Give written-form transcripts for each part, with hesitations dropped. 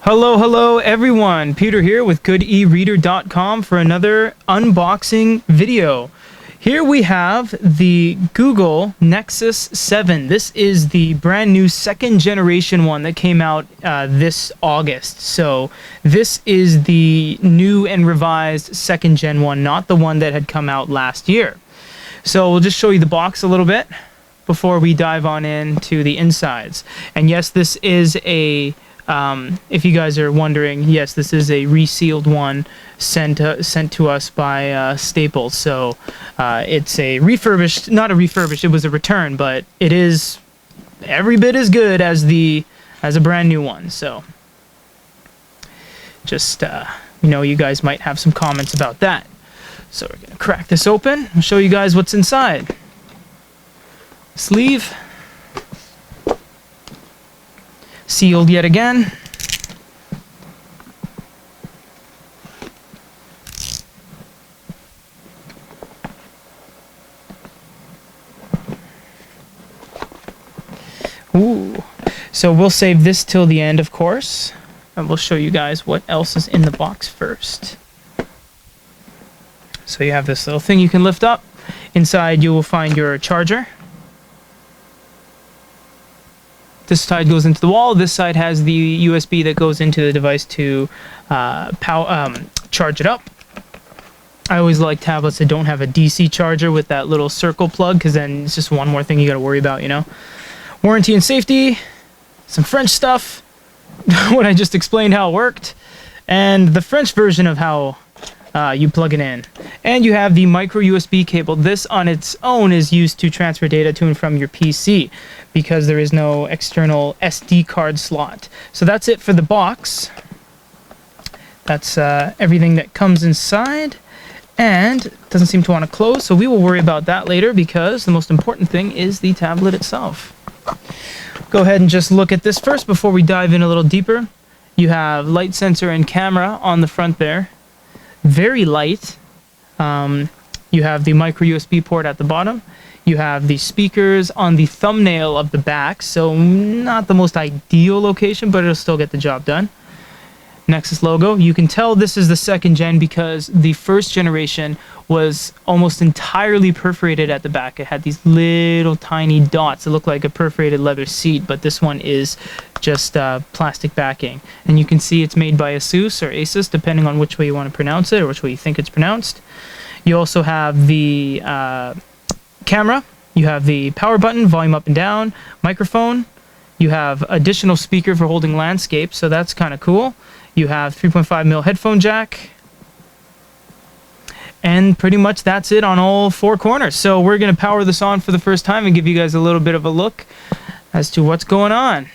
Hello everyone. Peter here with goodereader.com for another unboxing video. Here we have the Google Nexus 7. This is the brand new second generation one that came out this August. So this is the new and revised second gen one, not the one that had come out last year. So we'll just show you the box a little bit before we dive on into the insides. And yes, this is a if you guys are wondering, yes, this is a resealed one sent to us by Staples. So it's a refurbished, not a refurbished, it was a return, but it is every bit as good as a brand new one. So just you guys might have some comments about that. So we're gonna crack this open and show you guys what's inside. Sleeve. Sealed yet again. Ooh. So we'll save this till the end, of course, and we'll show you guys what else is in the box first. So you have this little thing you can lift up. Inside you will find your charger. This side goes into the wall. This side has the USB that goes into the device to charge it up. I always like tablets that don't have a DC charger with that little circle plug, because then it's just one more thing you got to worry about, Warranty and safety, some French stuff, what I just explained how it worked, and the French version of how you plug it in. And you have the micro USB cable. This on its own is used to transfer data to and from your PC because there is no external SD card slot. So that's it for the box. That's everything that comes inside, and it doesn't seem to want to close, so we will worry about that later because the most important thing is the tablet itself. Go ahead and just look at this first before we dive in a little deeper. You have light sensor and camera on the front there. Very light. You have the micro USB port at the bottom. You have the speakers on the thumbnail of the back, so not the most ideal location, but it'll still get the job done. Nexus logo. You can tell this is the second gen because the first generation was almost entirely perforated at the back. It had these little tiny dots that look like a perforated leather seat, but this one is just plastic backing. And you can see it's made by Asus or Asus, depending on which way you want to pronounce it or which way you think it's pronounced. You also have the camera. You have the power button, volume up and down, microphone. You have additional speaker for holding landscape, so that's kind of cool. You have 3.5mm headphone jack. And pretty much that's it on all four corners. So we're going to power this on for the first time and give you guys a little bit of a look as to what's going on.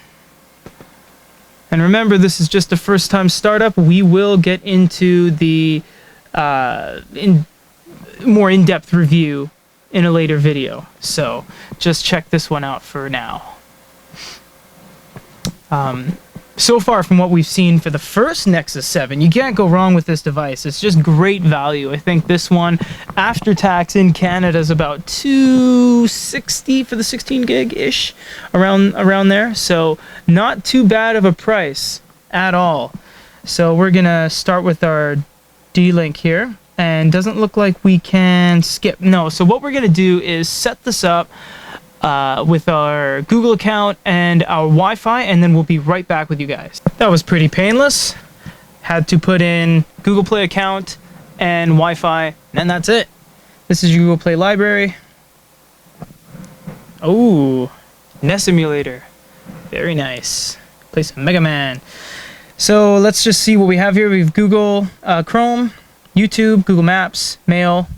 And remember, this is just a first time startup. We will get into the more in-depth review in a later video. So just check this one out for now. So far from what we've seen for the first Nexus 7, you can't go wrong with this device. It's just great value. I think this one, after tax in Canada, is about $260 for the 16 gig-ish, around there. So not too bad of a price at all. So we're going to start with our D-Link here. And doesn't look like we can skip. No, so what we're going to do is set this up with our Google account and our Wi-Fi, and then we'll be right back with you guys. That was pretty painless. Had to put in Google Play account and Wi-Fi, and that's it. This is your Google Play library. Oh, NES emulator. Very nice. Play some Mega Man. So let's just see what we have here. We have Google Chrome, YouTube, Google Maps, Mail.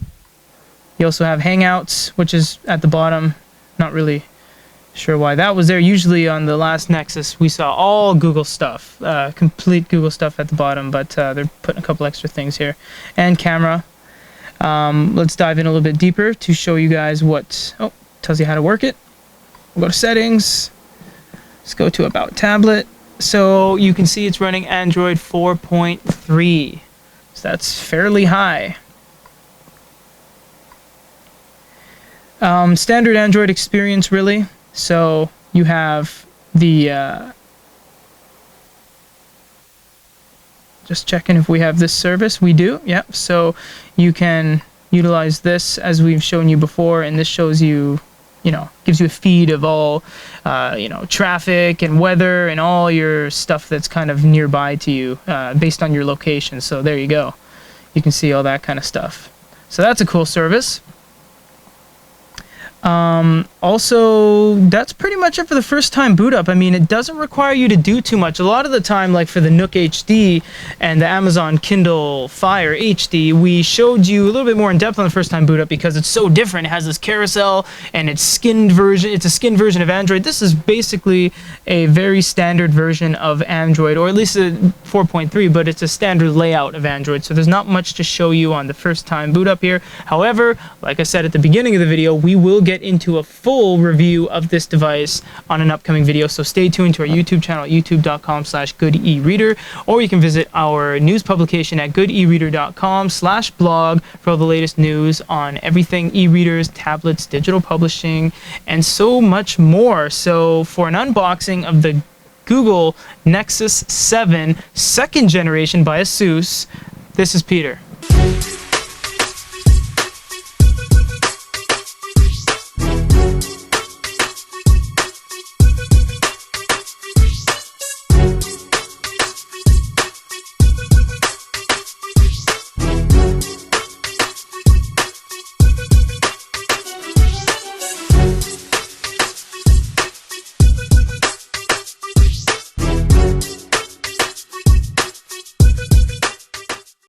You also have Hangouts, which is at the bottom. Not really sure why that was there. Usually on the last Nexus, we saw all Google stuff, complete Google stuff at the bottom, but they're putting a couple extra things here. And camera. Let's dive in a little bit deeper to show you guys what, tells you how to work it. We'll go to settings. Let's go to About Tablet. So you can see it's running Android 4.3. So that's fairly high. Standard Android experience, really. So you have the Just checking if we have this service. We do, yep. So you can utilize this as we've shown you before, and this shows you, gives you a feed of all, traffic and weather and all your stuff that's kind of nearby to you based on your location. So there you go. You can see all that kind of stuff. So that's a cool service. Also, that's pretty much it for the first time boot up. I mean, it doesn't require you to do too much. A lot of the time, like for the Nook HD and the Amazon Kindle Fire HD, we showed you a little bit more in depth on the first time boot up because it's so different. It has this carousel and it's skinned version. It's a skinned version of Android. This is basically a very standard version of Android, or at least a 4.3, but it's a standard layout of Android. So there's not much to show you on the first time boot up here. However, like I said at the beginning of the video, we will get into a full review of this device on an upcoming video, so stay tuned to our YouTube channel at youtube.com/goodereader, or you can visit our news publication at goodereader.com/blog for all the latest news on everything e-readers, tablets, digital publishing, and so much more. So for an unboxing of the Google Nexus 7 second generation by ASUS, this is Peter.